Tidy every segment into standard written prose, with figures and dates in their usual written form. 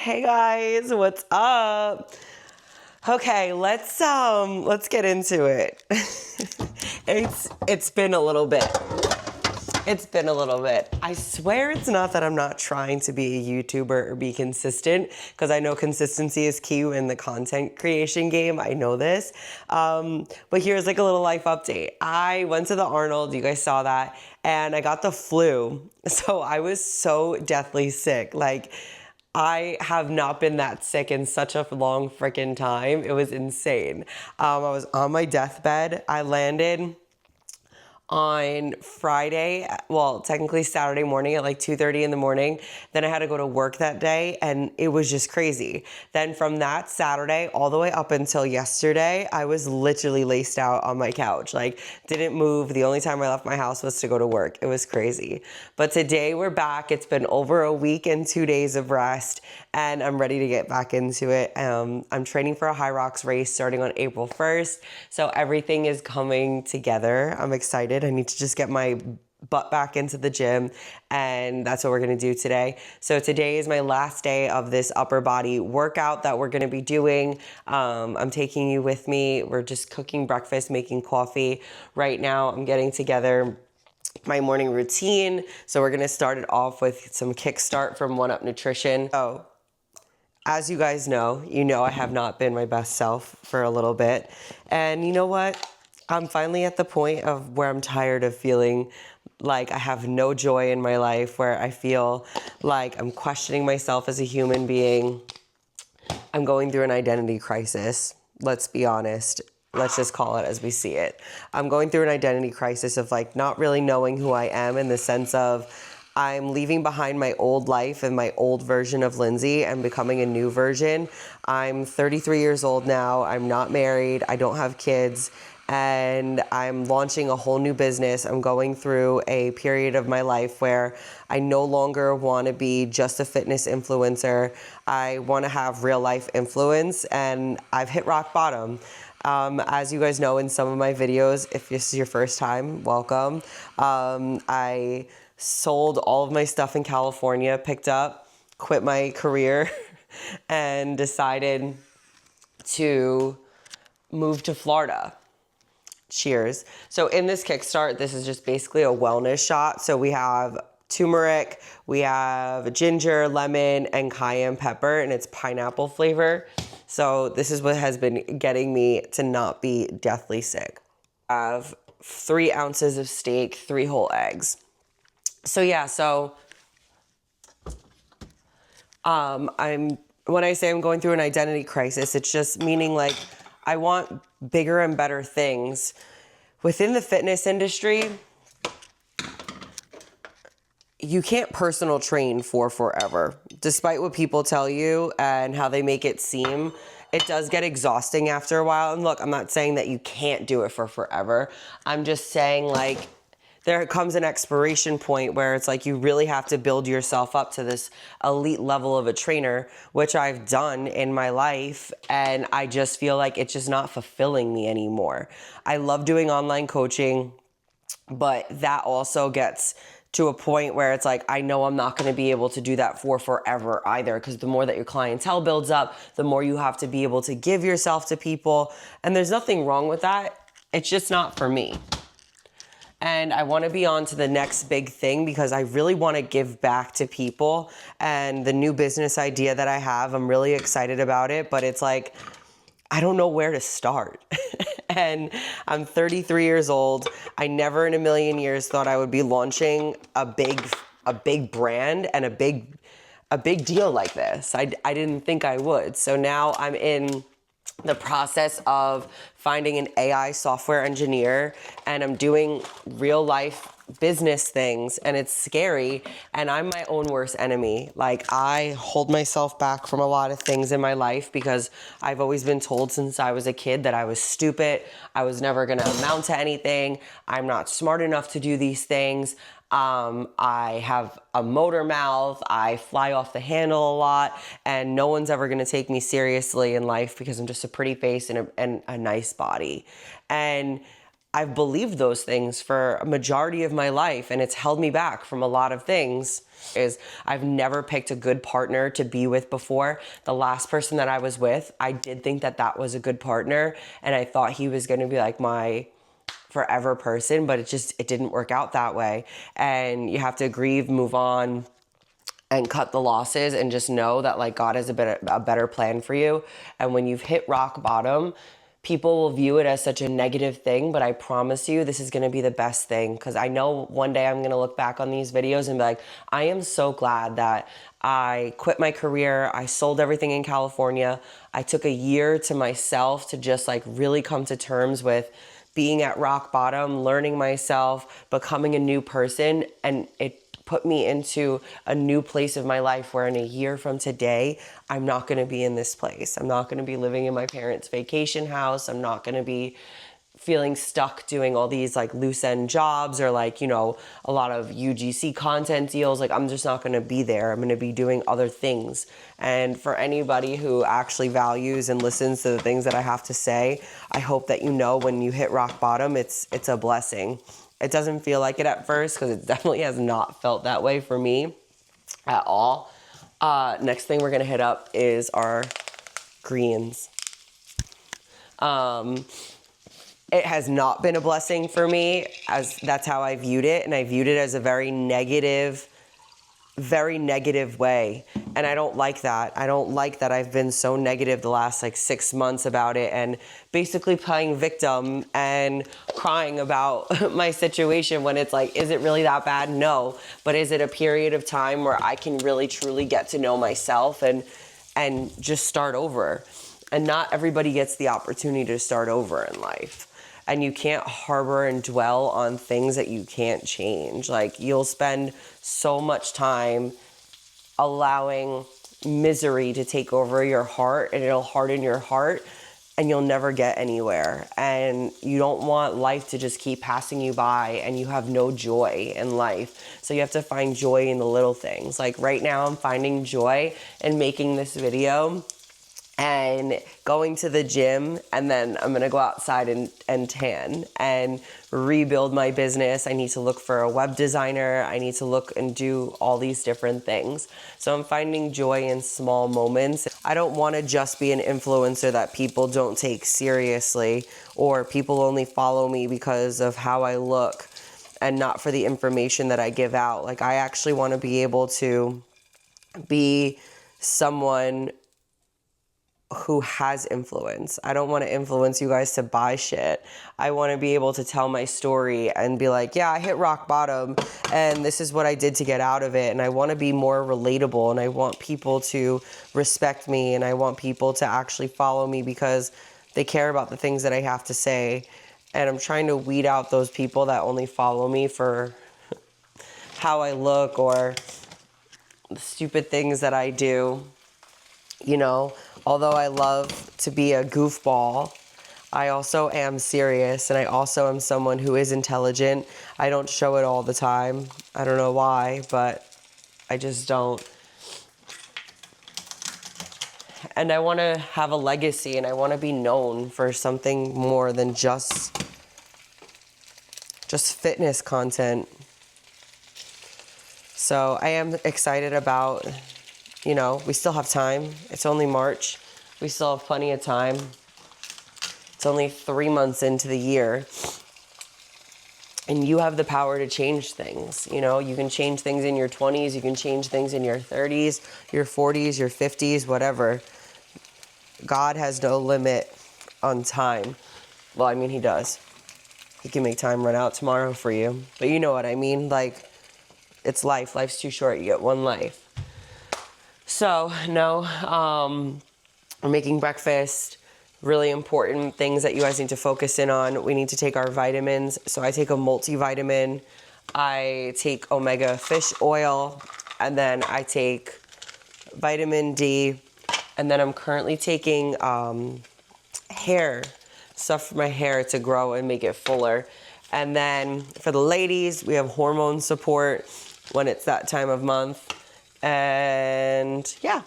Hey guys, what's up? Okay, let's get into it. It's been a little bit. It's been a little bit. I swear it's not that I'm not trying to be a YouTuber or be consistent, because I know consistency is key in the content creation game. I know this. But here's like a little life update. I went to the Arnold, you guys saw that, and I got the flu. So I was so deathly sick. Like, I have not been that sick in such a long freaking time. It was insane. I was on my deathbed. I landed on Friday, well, technically Saturday morning at like 2:30 in the morning. Then I had to go to work that day, and it was just crazy. Then from that Saturday all the way up until yesterday, I was literally laced out on my couch, like didn't move. The only time I left my house was to go to work. It was crazy. But today we're back. It's been over a week and 2 days of rest, and I'm ready to get back into it. I'm training for a HYROX race starting on April 1st. So everything is coming together. I'm excited. I need to just get my butt back into the gym, and that's what we're gonna do today. So today is my last day of this upper body workout that we're gonna be doing. I'm taking you with me. We're just cooking breakfast, making coffee. Right now I'm getting together my morning routine. So we're gonna start it off with some kickstart from One Up Nutrition. So as you guys know, I have not been my best self for a little bit. And you know what? I'm finally at the point of where I'm tired of feeling like I have no joy in my life, where I feel like I'm questioning myself as a human being. I'm going through an identity crisis. Let's be honest. Let's just call it as we see it. I'm going through an identity crisis of like not really knowing who I am, in the sense of I'm leaving behind my old life and my old version of Lindsay and becoming a new version. I'm 33 years old now. I'm not married. I don't have kids. And I'm launching a whole new business. I'm going through a period of my life where I no longer want to be just a fitness influencer. I want to have real life influence, and I've hit rock bottom. As you guys know in some of my videos, if this is your first time, welcome. I sold all of my stuff in California, picked up, quit my career, and decided to move to Florida. Cheers. So in this kickstart, this is just basically a wellness shot. So we have turmeric, we have ginger, lemon, and cayenne pepper, and it's pineapple flavor. So this is what has been getting me to not be deathly sick. I have 3 ounces of steak, 3 whole eggs. So yeah, when I say I'm going through an identity crisis, it's just meaning like I want bigger and better things. Within the fitness industry, you can't personal train for forever. Despite what people tell you and how they make it seem, it does get exhausting after a while. And look, I'm not saying that you can't do it for forever. I'm just saying, like, there comes an expiration point where it's like you really have to build yourself up to this elite level of a trainer, which I've done in my life, and I just feel like it's just not fulfilling me anymore. I love doing online coaching, but that also gets to a point where it's like, I know I'm not going to be able to do that for forever either, because the more that your clientele builds up, the more you have to be able to give yourself to people, and there's nothing wrong with that. It's just not for me. And I want to be on to the next big thing, because I really want to give back to people. And the new business idea that I have, I'm really excited about it, but it's like, I don't know where to start. And I'm 33 years old. I never in a million years thought I would be launching a big brand and a big deal like this. I didn't think I would. So now I'm in the process of finding an AI software engineer, and I'm doing real life business things, and it's scary, and I'm my own worst enemy. Like, I hold myself back from a lot of things in my life because I've always been told since I was a kid that I was stupid. I was never gonna amount to anything. I'm not smart enough to do these things. I have a motor mouth. I fly off the handle a lot, and no one's ever going to take me seriously in life because I'm just a pretty face and a nice body. And I've believed those things for a majority of my life, and it's held me back from a lot of things. Is I've never picked a good partner to be with before. The last person that I was with, I did think that that was a good partner, and I thought he was going to be like my forever person, but it didn't work out that way. And you have to grieve, move on, and cut the losses, and just know that like God has a better plan for you. And when you've hit rock bottom, people will view it as such a negative thing, but I promise you this is going to be the best thing, because I know one day I'm going to look back on these videos and be like, I am so glad that I quit my career. I sold everything in California. I took a year to myself to just like really come to terms with being at rock bottom, learning myself, becoming a new person, and it put me into a new place of my life where in a year from today, I'm not going to be in this place. I'm not going to be living in my parents' vacation house. I'm not going to be feeling stuck doing all these like loose end jobs or like, you know, a lot of UGC content deals. Like, I'm just not going to be there. I'm going to be doing other things. And for anybody who actually values and listens to the things that I have to say, I hope that you know when you hit rock bottom, it's a blessing. It doesn't feel like it at first, because it definitely has not felt that way for me at all. Next thing we're gonna hit up is our greens. It has not been a blessing for me, as that's how I viewed it, and I viewed it as a very negative way. And I don't like that. I don't like that I've been so negative the last like 6 months about it, and basically playing victim and crying about my situation when it's like, is it really that bad? No. But is it a period of time where I can really truly get to know myself and just start over? And not everybody gets the opportunity to start over in life. And you can't harbor and dwell on things that you can't change. Like, you'll spend so much time allowing misery to take over your heart, and it'll harden your heart, and you'll never get anywhere. And you don't want life to just keep passing you by and you have no joy in life. So you have to find joy in the little things. Like right now, I'm finding joy in making this video and going to the gym, and then I'm gonna go outside and tan and rebuild my business. I need to look for a web designer. I need to look and do all these different things. So I'm finding joy in small moments. I don't wanna just be an influencer that people don't take seriously, or people only follow me because of how I look and not for the information that I give out. Like, I actually wanna be able to be someone who has influence. I don't want to influence you guys to buy shit. I want to be able to tell my story and be like, yeah, I hit rock bottom and this is what I did to get out of it. And I want to be more relatable, and I want people to respect me, and I want people to actually follow me because they care about the things that I have to say. And I'm trying to weed out those people that only follow me for how I look or the stupid things that I do. You know, although I love to be a goofball, I also am serious, and I also am someone who is intelligent. I don't show it all the time. I don't know why, but I just don't. And I want to have a legacy, and I want to be known for something more than just fitness content. So I am excited about, you know, we still have time. It's only March. We still have plenty of time. It's only 3 months into the year. And you have the power to change things. You know, you can change things in your 20s. You can change things in your 30s, your 40s, your 50s, whatever. God has no limit on time. Well, I mean, he does. He can make time run out tomorrow for you. But you know what I mean? Like, it's life. Life's too short. You get one life. So, no, we're making breakfast. Really important things that you guys need to focus in on. We need to take our vitamins. So I take a multivitamin. I take omega fish oil. And then I take vitamin D. And then I'm currently taking hair, stuff for my hair to grow and make it fuller. And then for the ladies, we have hormone support when it's that time of month. And yeah,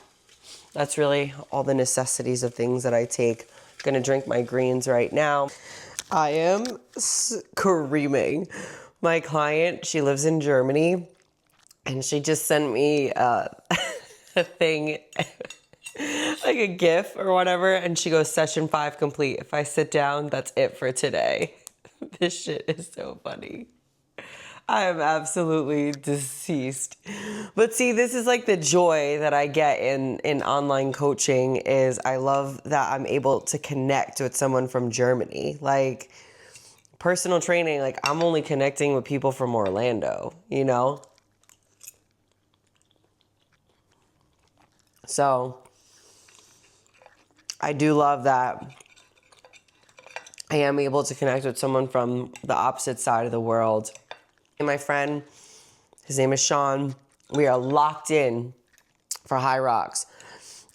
that's really all the necessities of things that I take. I'm gonna drink my greens right now. I am screaming. My client, she lives in Germany, and she just sent me a thing, like a GIF or whatever, and she goes, session 5 complete. If I sit down, that's it for today. This shit is so funny. I am absolutely deceased. But see, this is like the joy that I get in online coaching is I love that I'm able to connect with someone from Germany. Like personal training, like I'm only connecting with people from Orlando, you know? So I do love that I am able to connect with someone from the opposite side of the world. And my friend, his name is Sean, we are locked in for HYROX.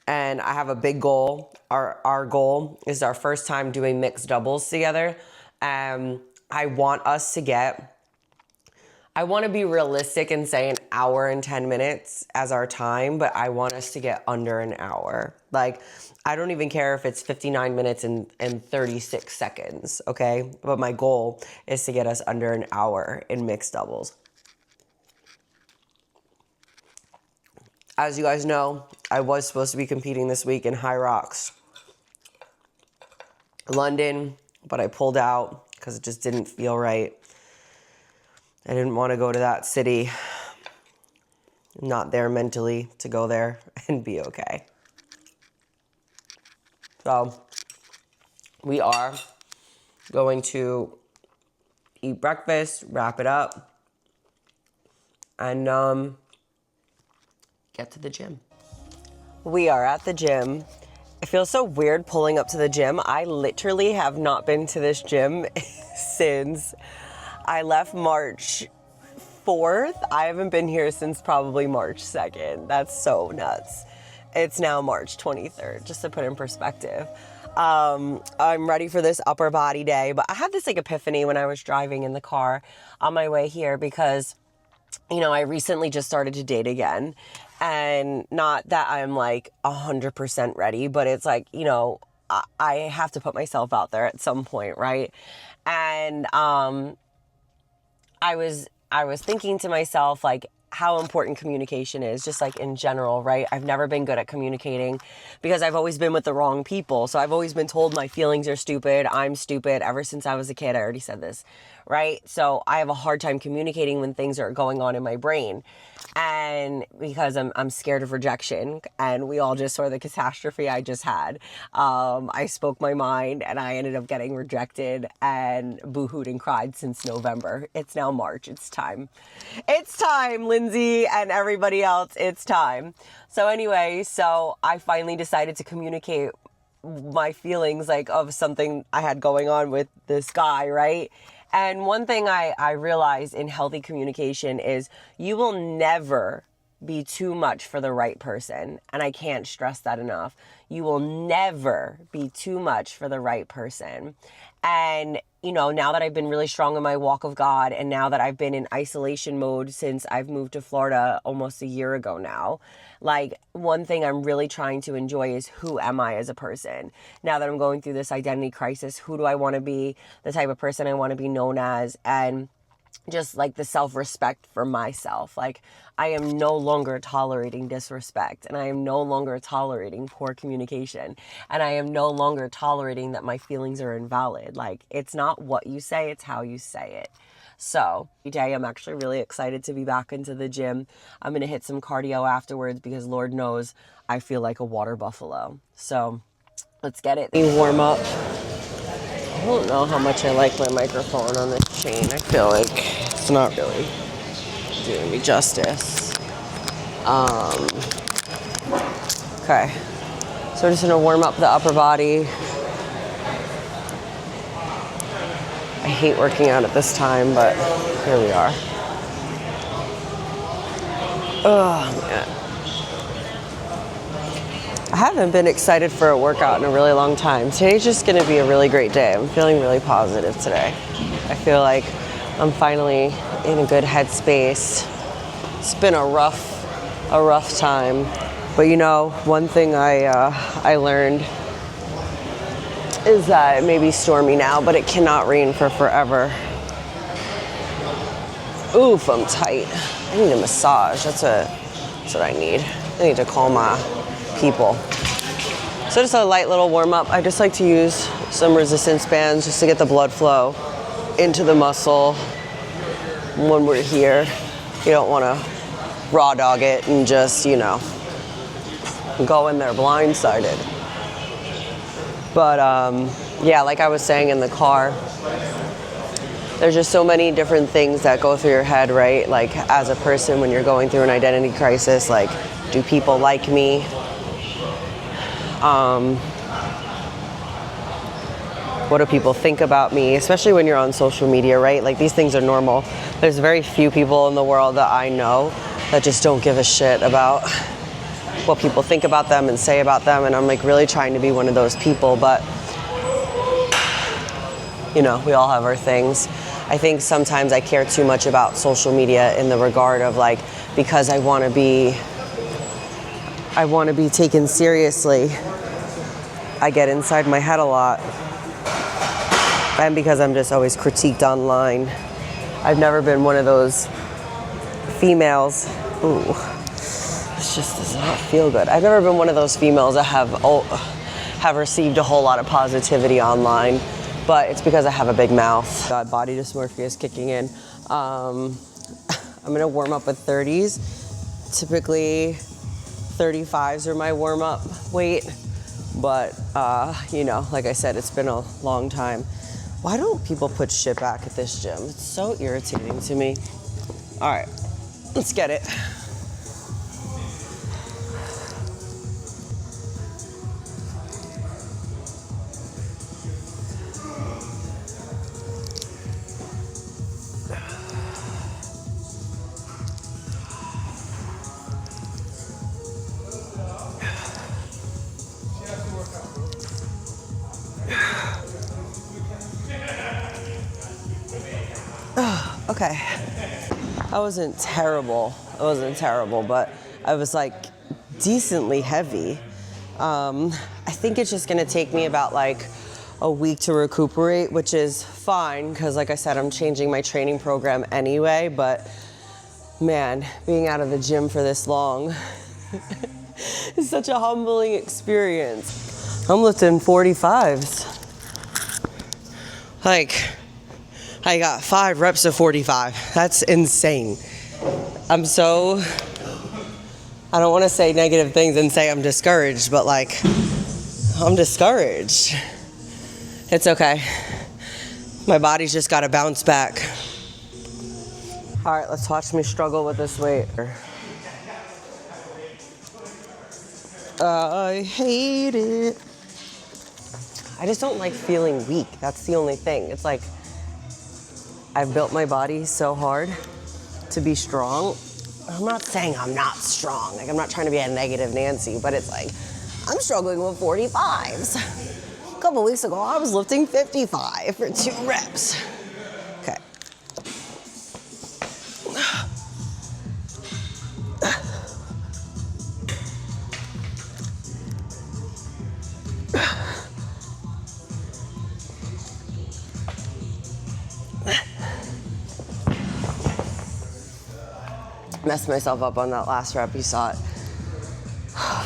And I have a big goal. Our goal is our first time doing mixed doubles together. I want us to get, I want to be realistic and say an hour and 10 minutes as our time, but I want us to get under an hour. Like, I don't even care if it's 59 minutes and 36 seconds, okay? But my goal is to get us under an hour in mixed doubles. As you guys know, I was supposed to be competing this week in HYROX London, but I pulled out because it just didn't feel right. I didn't want to go to that city. I'm not there mentally to go there and be okay. So we are going to eat breakfast, wrap it up, and get to the gym. We are at the gym. It feels so weird pulling up to the gym. I literally have not been to this gym since I left March 4th. I haven't been here since probably March 2nd. That's so nuts. It's now March 23rd, just to put in perspective. I'm ready for this upper body day, but I had this like epiphany when I was driving in the car on my way here because, you know, I recently just started to date again. And not that I'm like 100% ready, but it's like, you know, I have to put myself out there at some point, right? And I was thinking to myself, like, how important communication is, just like in general, right? I've never been good at communicating because I've always been with the wrong people. So I've always been told my feelings are stupid. I'm stupid ever since I was a kid. I already said this, right? So I have a hard time communicating when things are going on in my brain. And because I'm scared of rejection, and we all just saw the catastrophe I just had. I spoke my mind and I ended up getting rejected and boohooed and cried since November. It's now March. It's time. It's time, Lindsay and everybody else. It's time. So anyway, so I finally decided to communicate my feelings like of something I had going on with this guy, right? And one thing I realized in healthy communication is you will never be too much for the right person. And I can't stress that enough. You will never be too much for the right person. And, you know, now that I've been really strong in my walk of God, and now that I've been in isolation mode since I've moved to Florida almost a year ago now, like one thing I'm really trying to enjoy is who am I as a person? Now that I'm going through this identity crisis, who do I want to be, the type of person I want to be known as, and just like the self-respect for myself. Like I am no longer tolerating disrespect, and I am no longer tolerating poor communication, and I am no longer tolerating that my feelings are invalid. Like it's not what you say, it's how you say it. So today I'm actually really excited to be back into the gym. I'm going to hit some cardio afterwards because Lord knows I feel like a water buffalo. So let's get it. Warm up. I don't know how much I like my microphone on this chain. I feel like it's not really doing me justice. Okay. So we're just going to warm up the upper body. I hate working out at this time, but here we are. Oh, man. I haven't been excited for a workout in a really long time. Today's just going to be a really great day. I'm feeling really positive today. I feel like I'm finally in a good headspace. It's been a rough time. But you know, one thing I learned is that it may be stormy now, but it cannot rain for forever. Oof, I'm tight. I need a massage. That's what I need. I need to call my people. So just a light little warm up. I just like to use some resistance bands just to get the blood flow into the muscle when we're here. You don't want to raw dog it and just, you know, go in there blindsided. But yeah, like I was saying in the car, there's just so many different things that go through your head, right? Like as a person, when you're going through an identity crisis, like, do people like me? What do people think about me? Especially when you're on social media, right? Like these things are normal. There's very few people in the world that I know that just don't give a shit about what people think about them and say about them. And I'm like really trying to be one of those people, but you know, we all have our things. I think sometimes I care too much about social media in the regard of like, because I want to be taken seriously, I get inside my head a lot. And because I'm just always critiqued online. I've never been one of those females. Ooh, this just does not feel good. I've never been one of those females that have received a whole lot of positivity online, but it's because I have a big mouth. God, body dysmorphia is kicking in. I'm gonna warm up with 30s. Typically 35s are my warm up weight, but you know, like I said, it's been a long time. Why don't people put shit back at this gym? It's so irritating to me. All right, let's get it. Okay, that wasn't terrible. It wasn't terrible, but I was like decently heavy. I think it's just gonna take me about like a week to recuperate, which is fine because like I said, I'm changing my training program anyway, but man, being out of the gym for this long is such a humbling experience. I'm lifting 45s. Like, I got 5 reps of 45. That's insane. I don't want to say negative things and say I'm discouraged, but like, I'm discouraged. It's okay. My body's just got to bounce back. All right, let's watch me struggle with this weight. I hate it. I just don't like feeling weak. That's the only thing. It's like, I've built my body so hard to be strong. I'm not saying I'm not strong. Like, I'm not trying to be a negative Nancy, but it's like, I'm struggling with 45s. A couple weeks ago, I was lifting 55 for 2 reps. Okay. Messed myself up on that last rep, you saw it.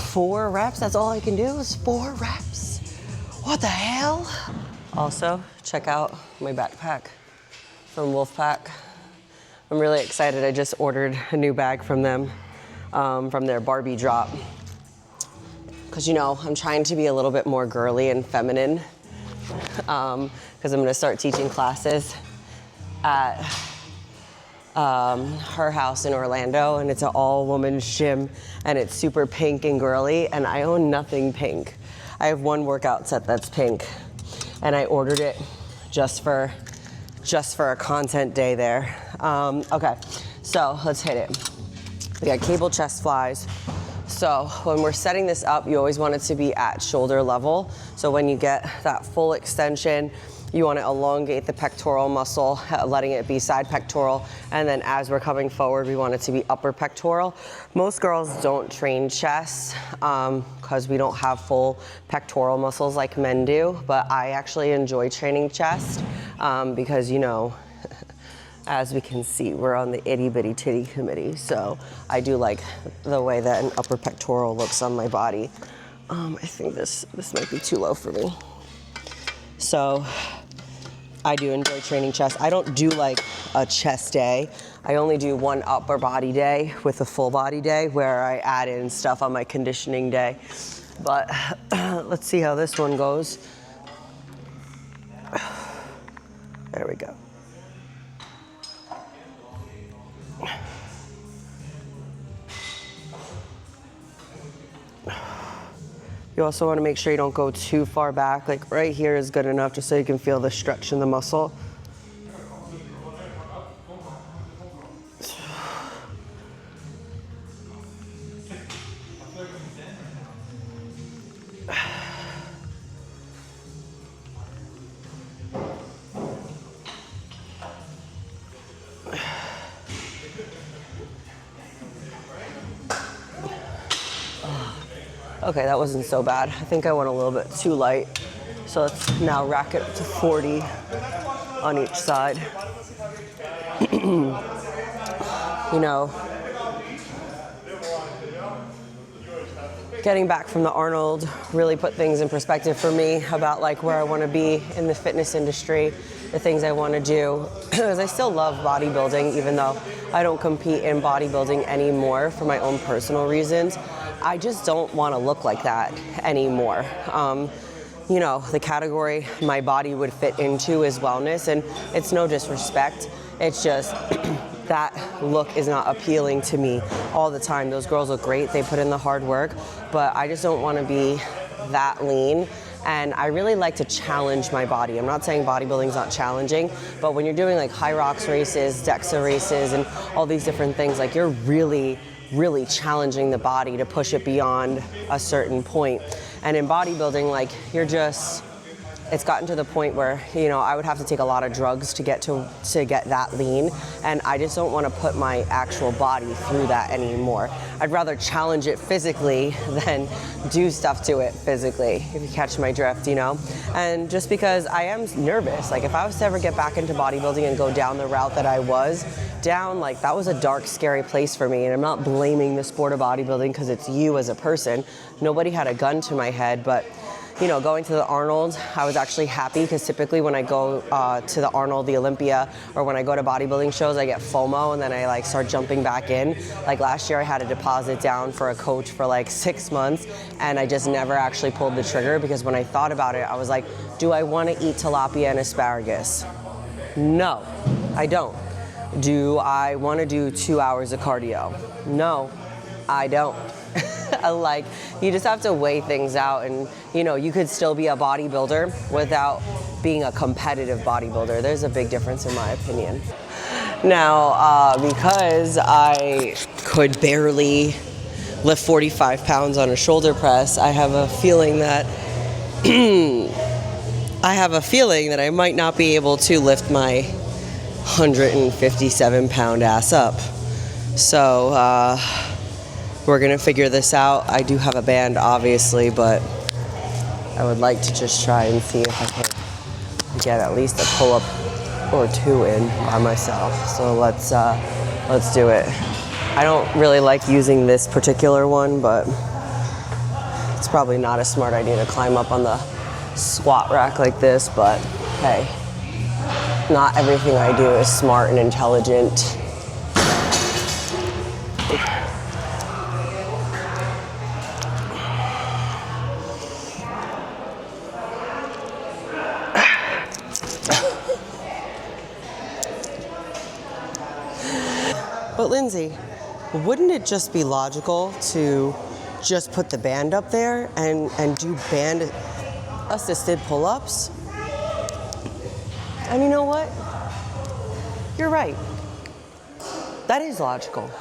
4 reps, that's all I can do is 4 reps. What the hell? Also, check out my backpack from WOLFPAK. I'm really excited. I just ordered a new bag from them, from their Barbie drop. Cause you know, I'm trying to be a little bit more girly and feminine, cause I'm gonna start teaching classes at her house in Orlando, and it's an all-women's gym, and it's super pink and girly, and I own nothing pink. I have one workout set that's pink, and I ordered it just for a content day there. Okay, so let's hit it. We got cable chest flies. So when we're setting this up, you always want it to be at shoulder level. So when you get that full extension, You want to elongate the pectoral muscle, letting it be side pectoral. And then as we're coming forward, we want it to be upper pectoral. Most girls don't train chest because we don't have full pectoral muscles like men do. But I actually enjoy training chest because, you know, as we can see, we're on the itty bitty titty committee. So I do like the way that an upper pectoral looks on my body. I think this might be too low for me. So I do enjoy training chest. I don't do like a chest day. I only do one upper body day with a full body day where I add in stuff on my conditioning day. But let's see how this one goes. There we go. You also want to make sure you don't go too far back. Like right here is good enough just so you can feel the stretch in the muscle. Okay, that wasn't so bad. I think I went a little bit too light. So let's now rack it up to 40 on each side. You know, getting back from the Arnold really put things in perspective for me about like where I want to be in the fitness industry, the things I want to do. Because I still love bodybuilding, even though I don't compete in bodybuilding anymore for my own personal reasons. I just don't want to look like that anymore. You know, the category my body would fit into is wellness, and it's no disrespect. It's just that look is not appealing to me all the time. Those girls look great, they put in the hard work, but I just don't want to be that lean. And I really like to challenge my body. I'm not saying bodybuilding is not challenging, but when you're doing like HYROX races, DEXA races, and all these different things, like you're really challenging the body to push it beyond a certain point. And in bodybuilding, like it's gotten to the point where, you know, I would have to take a lot of drugs to get that lean, and I just don't want to put my actual body through that anymore. I'd rather challenge it physically than do stuff to it physically, if you catch my drift, you know? And just because I am nervous, like if I was to ever get back into bodybuilding and go down the route that I was down, like that was a dark, scary place for me. And I'm not blaming the sport of bodybuilding because it's you as a person. Nobody had a gun to my head, but you know, going to the Arnold, I was actually happy because typically when I go to the Arnold, the Olympia, or when I go to bodybuilding shows, I get FOMO and then I like start jumping back in. Like last year I had a deposit down for a coach for like 6 months and I just never actually pulled the trigger because when I thought about it, I was like, do I want to eat tilapia and asparagus? No, I don't. Do I want to do 2 hours of cardio? No, I don't. Like, you just have to weigh things out, and you know, you could still be a bodybuilder without being a competitive bodybuilder. There's a big difference in my opinion. Now, because I could barely lift 45 pounds on a shoulder press, I have a feeling that I might not be able to lift my 157 pound ass up. So, we're gonna figure this out. I do have a band, obviously, but I would like to just try and see if I can get at least a pull-up or two in by myself. So let's do it. I don't really like using this particular one, but it's probably not a smart idea to climb up on the squat rack like this, but hey, not everything I do is smart and intelligent. But Lindsay, wouldn't it just be logical to just put the band up there and do band assisted pull-ups? And you know what? You're right. That is logical.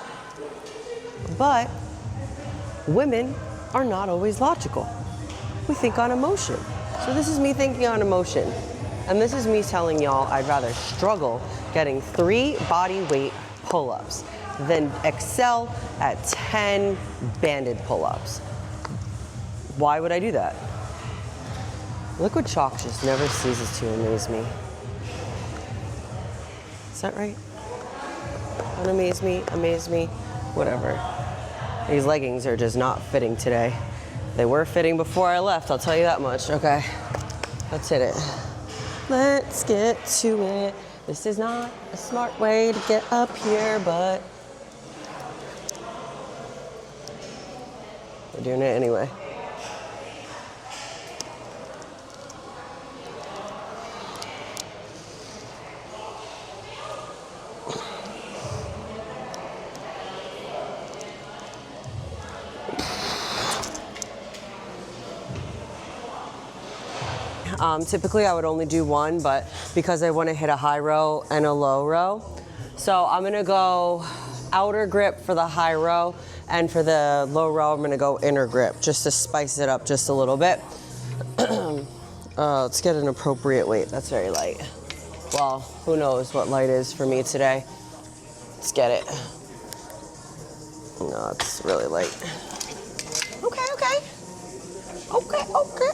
But women are not always logical. We think on emotion. So this is me thinking on emotion. And this is me telling y'all I'd rather struggle getting 3 body weight pull-ups than excel at 10 banded pull-ups. Why would I do that? Liquid chalk just never ceases to amaze me. Is that right? Unamaze me, amaze me, whatever. These leggings are just not fitting today. They were fitting before I left, I'll tell you that much. Okay, let's hit it. Let's get to it. This is not a smart way to get up here, but we're doing it anyway. Typically I would only do 1, but because I want to hit a high row and a low row. So I'm gonna go outer grip for the high row, and for the low row I'm gonna go inner grip just to spice it up just a little bit. Let's get an appropriate weight. That's very light. Well, who knows what light is for me today. Let's get it. No, it's really light. Okay, okay. Okay, okay.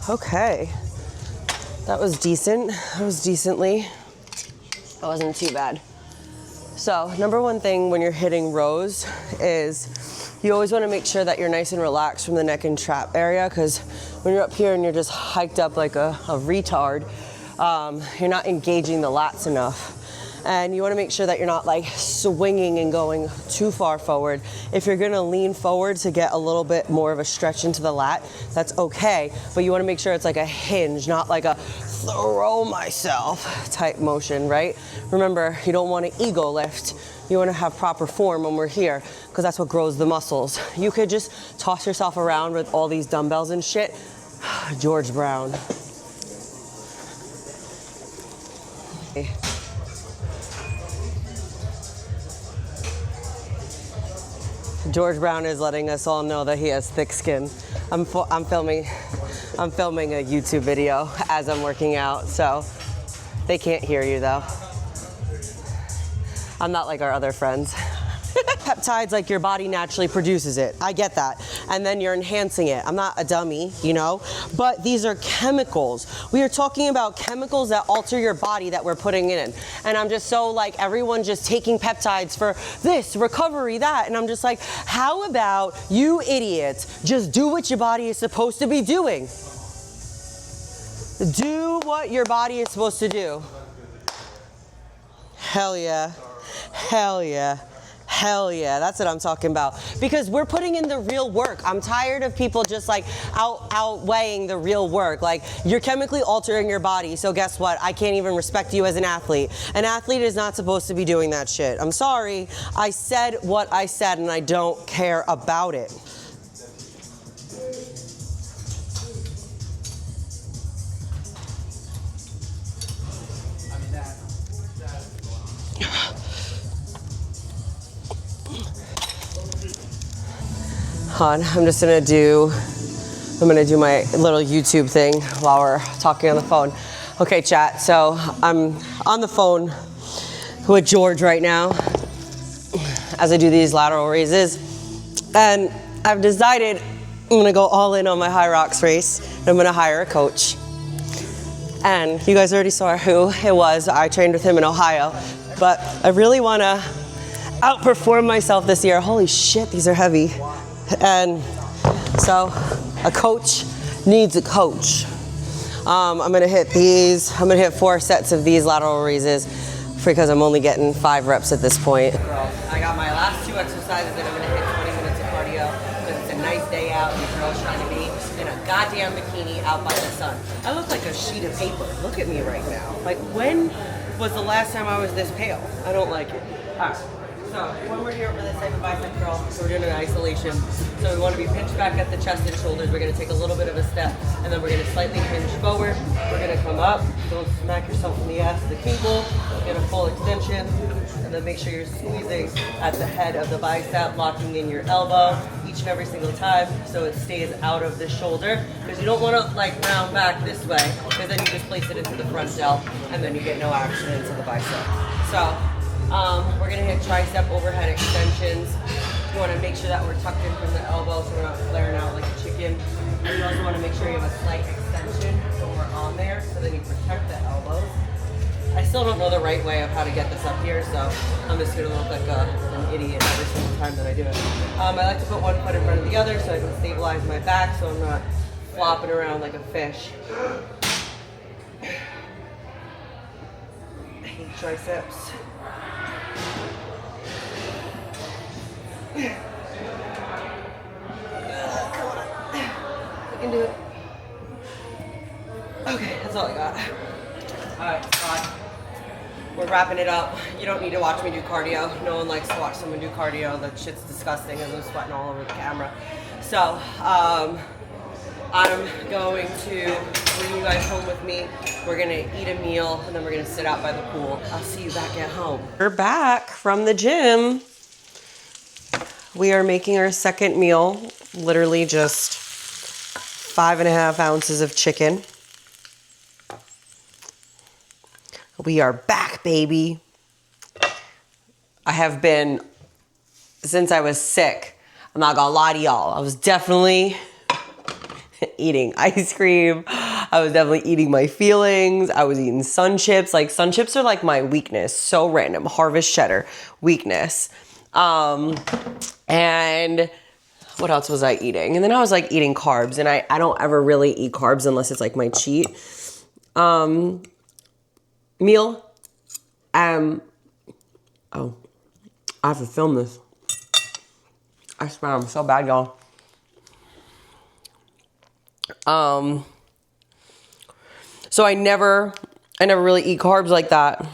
Okay. That was decent. That was decently. That wasn't too bad. So, number one thing when you're hitting rows is you always want to make sure that you're nice and relaxed from the neck and trap area, because when you're up here and you're just hiked up like a retard, you're not engaging the lats enough. And you want to make sure that you're not like swinging and going too far forward. If you're going to lean forward to get a little bit more of a stretch into the lat, that's okay. But you want to make sure it's like a hinge, not like a throw myself type motion, right? Remember, you don't want to ego lift. You want to have proper form when we're here, because that's what grows the muscles. You could just toss yourself around with all these dumbbells and shit. George Brown. George Brown is letting us all know that he has thick skin. I'm filming a YouTube video as I'm working out, so they can't hear you though. I'm not like our other friends. Peptides, like your body naturally produces it. I get that. And then you're enhancing it. I'm not a dummy, you know, but these are chemicals. We are talking about chemicals that alter your body that we're putting in. And I'm just so like, everyone just taking peptides for this, recovery, that. And I'm just like, how about you idiots just do what your body is supposed to be doing? Do what your body is supposed to do. Hell yeah. Hell yeah. Hell yeah, that's what I'm talking about. Because we're putting in the real work. I'm tired of people just like outweighing the real work. Like, you're chemically altering your body, so guess what? I can't even respect you as an athlete. An athlete is not supposed to be doing that shit. I'm sorry. I said what I said and I don't care about it. I'm gonna do my little YouTube thing while we're talking on the phone. Okay, chat, so I'm on the phone with George right now as I do these lateral raises. And I've decided I'm gonna go all in on my HYROX race. And I'm gonna hire a coach. And you guys already saw who it was. I trained with him in Ohio. But I really wanna outperform myself this year. Holy shit, these are heavy. And so a coach needs a coach. I'm gonna hit 4 sets of these lateral raises because I'm only getting 5 reps at this point. I got my last 2 exercises that I'm gonna hit 20 minutes apart. cardio because it's a nice day out and the girl's trying to be in a goddamn bikini out by the sun. I look like a sheet of paper. Look at me right now. Like, when was the last time I was this pale? I don't like it. All right. So when we're here for this type of bicep curl, so we're doing an isolation. So we want to be pinched back at the chest and shoulders. We're going to take a little bit of a step, and then we're going to slightly hinge forward. We're going to come up. Don't smack yourself in the ass of the cable. Get a full extension, and then make sure you're squeezing at the head of the bicep, locking in your elbow each and every single time, so it stays out of the shoulder. Because you don't want to like round back this way, because then you just place it into the front delt, and then you get no action into the bicep. So. We're going to hit tricep overhead extensions. You want to make sure that we're tucked in from the elbow so we're not flaring out like a chicken. And you also want to make sure you have a slight extension when we're on there, so then you protect the elbows. I still don't know the right way of how to get this up here, so I'm just going to look like an idiot every single time that I do it. I like to put one foot in front of the other so I can stabilize my back so I'm not flopping around like a fish. I hate triceps. Come on. I can do it. Okay, that's all I got. Alright, Scott. We're wrapping it up. You don't need to watch me do cardio. No one likes to watch someone do cardio. That shit's disgusting and I'm sweating all over the camera. So, I'm going to bring you guys home with me. We're gonna eat a meal and then we're gonna sit out by the pool. I'll see you back at home. We're back from the gym. We are making our second meal, literally just 5.5 ounces of chicken. We are back, baby. I have been, since I was sick, I'm not gonna lie to y'all, I was definitely eating ice cream. I was definitely eating my feelings. I was eating Sun Chips. Like, Sun Chips are like my weakness. So random. Harvest cheddar, weakness. And what else was I eating? And then I was like eating carbs, and I don't ever really eat carbs unless it's like my cheat meal. Oh, I have to film this. I swear I'm so bad, y'all. So I never really eat carbs like that.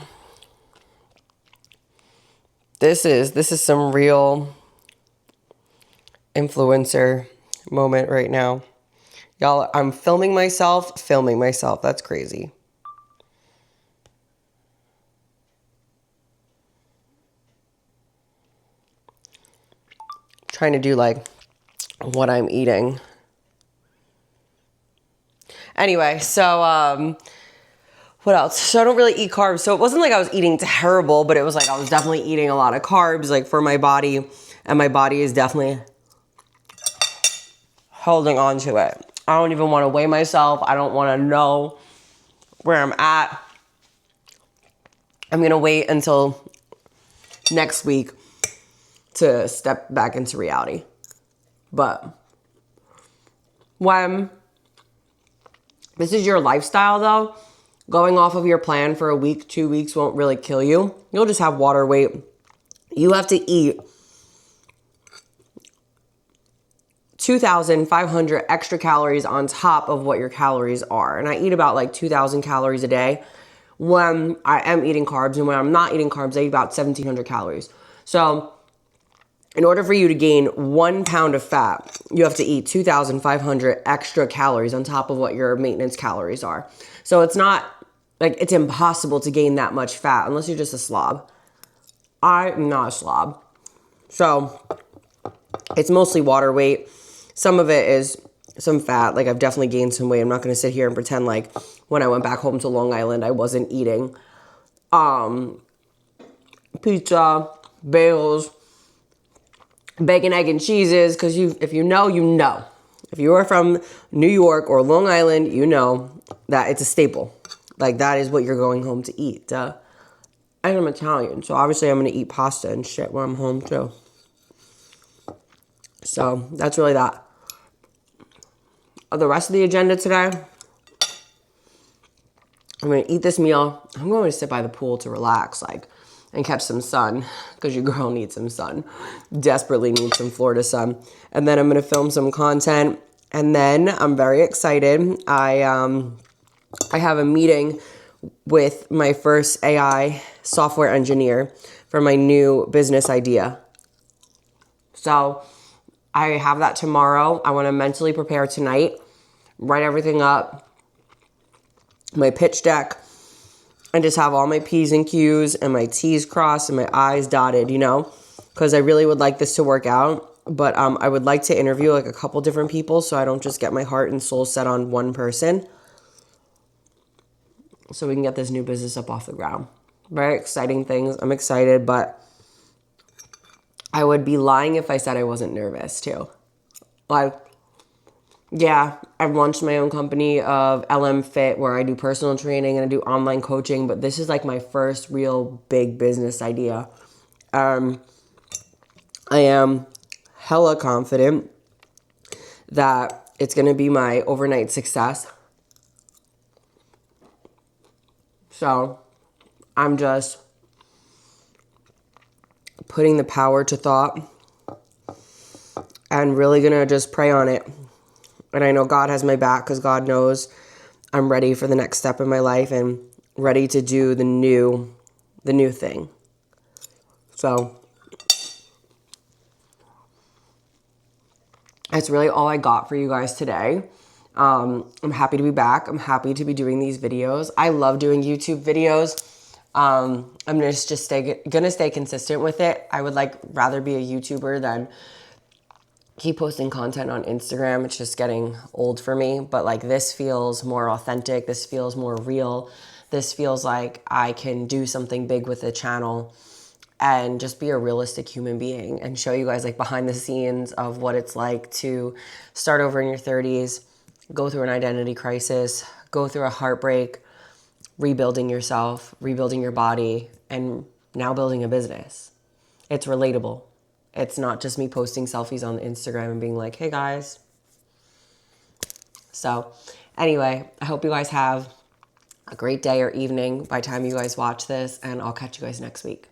This is some real influencer moment right now. Y'all, I'm filming myself. That's crazy. Trying to do like what I'm eating. Anyway, so what else? So I don't really eat carbs. So it wasn't like I was eating terrible, but it was like I was definitely eating a lot of carbs like for my body, and my body is definitely holding on to it. I don't even want to weigh myself. I don't want to know where I'm at. I'm going to wait until next week to step back into reality. But when this is your lifestyle though, going off of your plan for a week, 2 weeks won't really kill you. You'll just have water weight. You have to eat 2,500 extra calories on top of what your calories are. And I eat about like 2,000 calories a day when I am eating carbs. And when I'm not eating carbs, I eat about 1,700 calories. So in order for you to gain 1 pound of fat, you have to eat 2,500 extra calories on top of what your maintenance calories are. So it's not like it's impossible to gain that much fat unless you're just a slob. I'm not a slob. So it's mostly water weight. Some of it is some fat. Like, I've definitely gained some weight. I'm not going to sit here and pretend like when I went back home to Long Island, I wasn't eating pizza, bagels, bacon, egg, and cheeses. Because if you know, you know. If you are from New York or Long Island, you know that it's a staple. Like, that is what you're going home to eat. And I'm Italian, so obviously I'm going to eat pasta and shit when I'm home too. So that's really that. The rest of the agenda today, I'm going to eat this meal. I'm going to sit by the pool to relax, like, and catch some sun, because your girl needs some sun. Desperately needs some Florida sun. And then I'm gonna film some content. And then I'm very excited. I have a meeting with my first AI software engineer for my new business idea. So I have that tomorrow. I want to mentally prepare tonight, write everything up, my pitch deck, and just have all my P's and Q's and my T's crossed and my I's dotted, you know, because I really would like this to work out. But I would like to interview like a couple different people so I don't just get my heart and soul set on one person, so we can get this new business up off the ground. Very exciting things. I'm excited, but I would be lying if I said I wasn't nervous too. Like, yeah, I've launched my own company of LM Fit where I do personal training and I do online coaching, but this is like my first real big business idea. I am hella confident that it's going to be my overnight success. So I'm just putting the power to thought and really going to just pray on it. And I know God has my back because God knows I'm ready for the next step in my life and ready to do the new thing. So that's really all I got for you guys today. I'm happy to be back. I'm happy to be doing these videos. I love doing YouTube videos. I'm just gonna stay consistent with it. I would rather be a YouTuber than keep posting content on Instagram. It's just getting old for me. But like, this feels more authentic. This feels more real. This feels like I can do something big with the channel and just be a realistic human being and show you guys like behind the scenes of what it's like to start over in your 30s, go through an identity crisis, go through a heartbreak, rebuilding yourself, rebuilding your body, and now building a business. It's relatable. It's not just me posting selfies on Instagram and being like, hey guys. So anyway, I hope you guys have a great day or evening by the time you guys watch this, and I'll catch you guys next week.